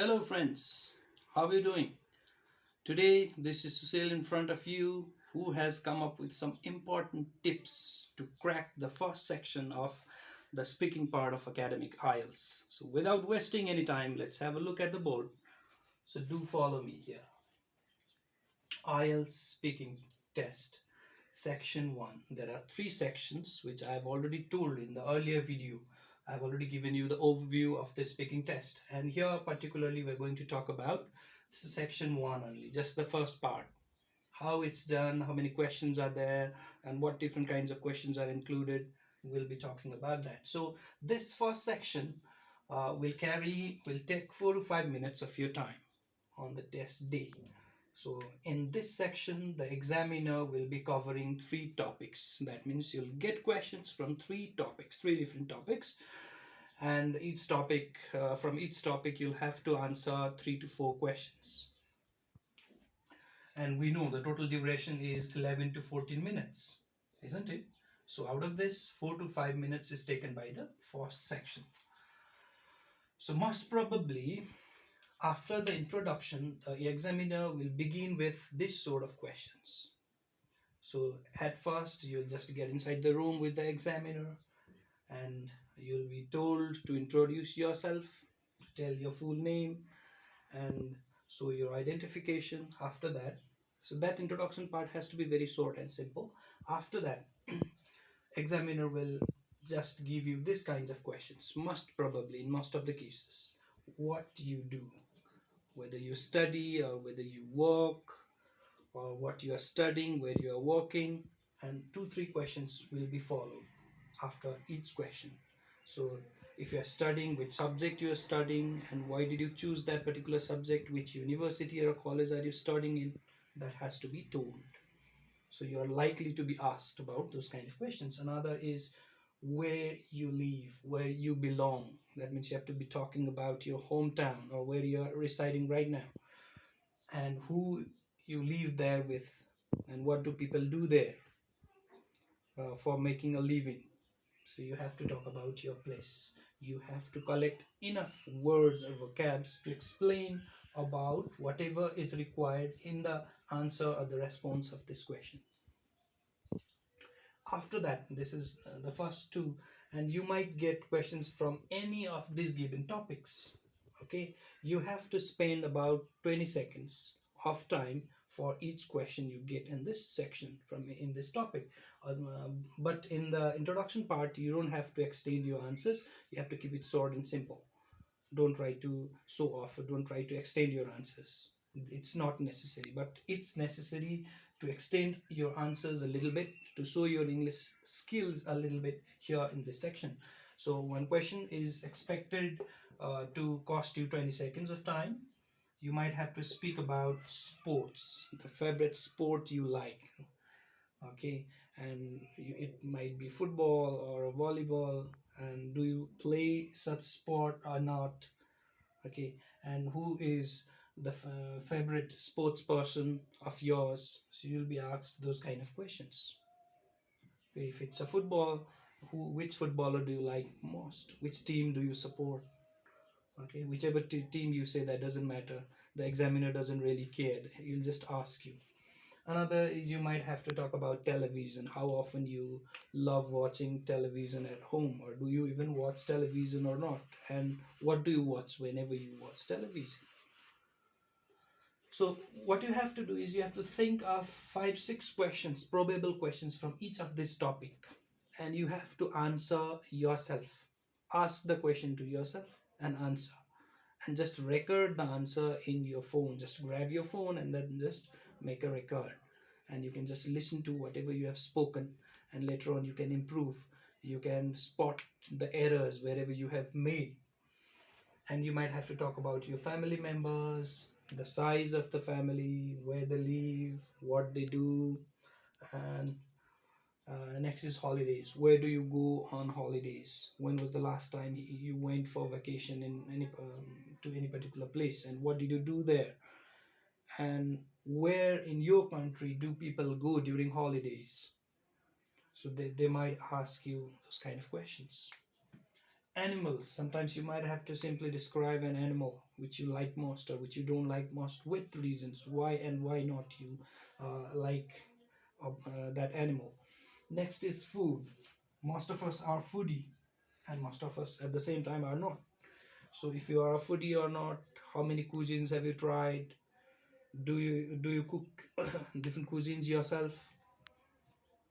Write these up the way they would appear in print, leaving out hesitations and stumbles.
Hello, friends. How are you doing? Today, this is Susil in front of you who has come up with some important tips to crack the first section of the speaking part of academic IELTS. So, without wasting any time, let's have a look at the board. So, do follow me here. IELTS speaking test, section 1. There are three sections which I have already told in the earlier video. I have already given you the overview of the speaking test, and here particularly we're going to talk about section 1 only, just the first part, how it's done, how many questions are there, and what different kinds of questions are included. We'll be talking about that. So this first section will take 4 to 5 minutes of your time on the test day. So in this section, the examiner will be covering three topics. That means you'll get questions from three topics, three different topics, and from each topic you'll have to answer 3 to 4 questions. And we know the total duration is 11 to 14 minutes, isn't it? So out of this, 4 to 5 minutes is taken by the first section. So most probably after the introduction, the examiner will begin with this sort of questions. So at first, you'll just get inside the room with the examiner and you'll be told to introduce yourself, tell your full name, and show your identification. After that, so that introduction part has to be very short and simple. After that, examiner will just give you this kinds of questions, most probably in most of the cases. What you do, whether you study or whether you work, or what you are studying, where you are working, and 2 3 questions will be followed after each question. So if you are studying, which subject you are studying, and why did you choose that particular subject, which university or college are you studying in, that has to be told. So you are likely to be asked about those kind of questions. Another is where you live, where you belong. That means you have to be talking about your hometown or where you are residing right now, and who you live there with, and what do people do there for making a living. So you have to talk about your place. You have to collect enough words or vocabs to explain about whatever is required in the answer or the response of this question. After that, this is the first two, and you might get questions from any of these given topics. Okay, you have to spend about 20 seconds of time for each question you get in this section from in this topic. But in the introduction part, you don't have to extend your answers. You have to keep it short and simple. Don't try to show off, or don't try to extend your answers. It's not necessary, but it's necessary to extend your answers a little bit to show your English skills a little bit here in this section. So one question is expected to cost you 20 seconds of time. You might have to speak about sports, the favorite sport you like. Okay, and it might be football or volleyball, and do you play such sport or not? Okay, and who is the favorite sports person of yours? So you'll be asked those kind of questions. Okay, if it's a football, which footballer do you like most, which team do you support? Okay, whichever team you say, that doesn't matter, the examiner doesn't really care, he'll just ask you. Another is you might have to talk about television, how often you love watching television at home, or do you even watch television or not, and what do you watch whenever you watch television. So what you have to do is you have to think of 5 6 questions, probable questions from each of this topic, and you have to answer yourself. Ask the question to yourself and answer, and just record the answer in your phone. Just grab your phone and then just make a record, and you can just listen to whatever you have spoken, and later on you can improve. You can spot the errors wherever you have made. And you might have to talk about your family members, the size of the family, where they live, what they do, and next is holidays. Where do you go on holidays? When was the last time you went for vacation in any to any particular place, and what did you do there? And where in your country do people go during holidays? So they might ask you those kind of questions. Animals, sometimes you might have to simply describe an animal which you like most or which you don't like most with reasons why and why not you like that animal. Next is food. Most of us are foodie, and most of us at the same time are not. So if you are a foodie or not, how many cuisines have you tried? Do you cook different cuisines yourself?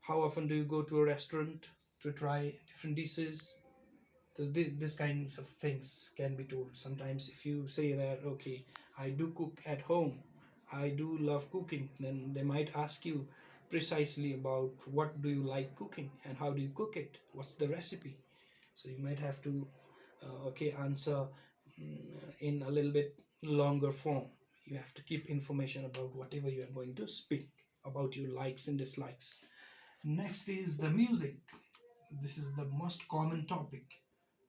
How often do you go to a restaurant to try different dishes? So this kinds of things can be told. Sometimes if you say that, okay, I do cook at home, I do love cooking, then they might ask you precisely about what do you like cooking and how do you cook it, what's the recipe. So you might have to okay, answer in a little bit longer form. You have to keep information about whatever you are going to speak about your likes and dislikes. Next is the music. This is the most common topic.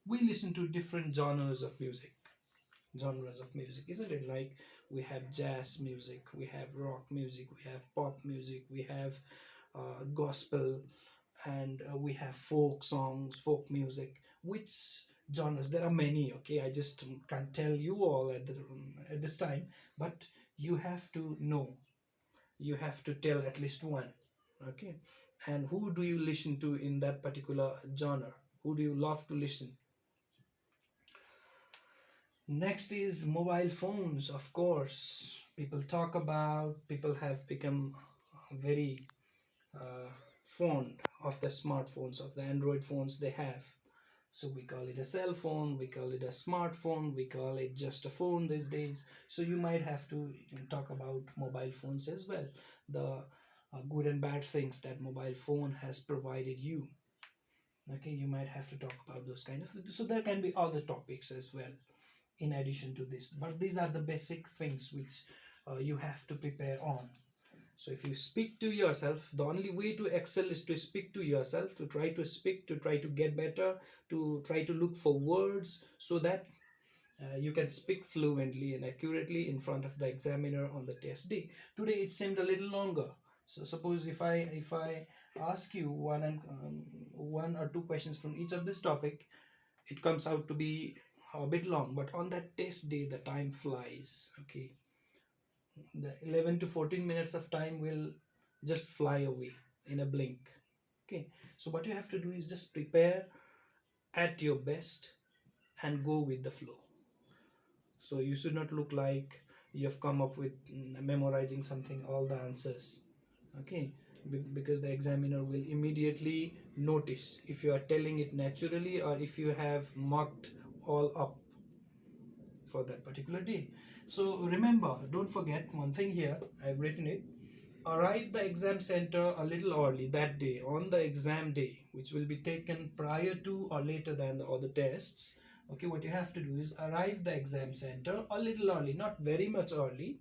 We listen to different genres of music, isn't it? Like, we have jazz music, we have rock music, we have pop music, we have gospel, and we have folk songs, folk music. Which genres? There are many. Okay, I just can't tell you all at this time, but you have to know. You have to tell at least one. Okay, and who do you listen to in that particular genre? Who do you love to listen? Next is mobile phones, of course. People have become very fond of the smartphones, of the Android phones they have. So we call it a cell phone, we call it a smartphone, we call it just a phone these days. So you might have to talk about mobile phones as well. The good and bad things that mobile phone has provided you. Okay, you might have to talk about those kind of things. So there can be other topics as well in addition to this, but these are the basic things which you have to prepare on. So if you speak to yourself, the only way to excel is to speak to yourself, to try to speak, to try to get better, to try to look for words so that you can speak fluently and accurately in front of the examiner on the test day. Today it seemed a little longer. So suppose if I ask you one or two questions from each of this topic, it comes out to be a bit long, but on that test day the time flies. Okay, the 11 to 14 minutes of time will just fly away in a blink. Okay, so what you have to do is just prepare at your best and go with the flow. So you should not look like you have come up with memorizing something, all the answers. Okay, because the examiner will immediately notice if you are telling it naturally or if you have marked all up for that particular day. So remember, don't forget one thing here, I've written it. Arrive the exam center a little early that day on the exam day, which will be taken prior to or later than the other tests. Okay, what you have to do is arrive the exam center a little early, not very much early,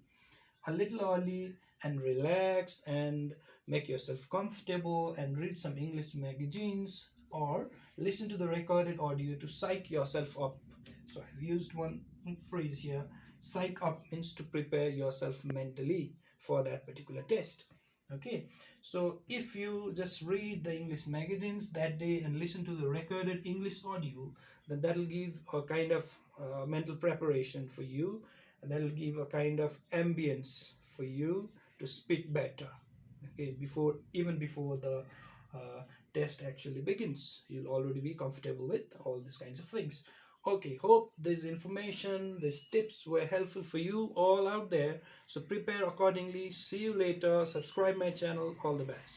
a little early, and relax and make yourself comfortable and read some English magazines or listen to the recorded audio to psych yourself up. So I've used one phrase here. Psych up means to prepare yourself mentally for that particular test. Okay, so if you just read the English magazines that day and listen to the recorded English audio, then that'll give a kind of mental preparation for you, and that'll give a kind of ambience for you to speak better. Okay, before the uh, test actually begins, you'll already be comfortable with all these kinds of things. Okay, hope this information, these tips were helpful for you all out there. So prepare accordingly. See you later. Subscribe my channel. All the best.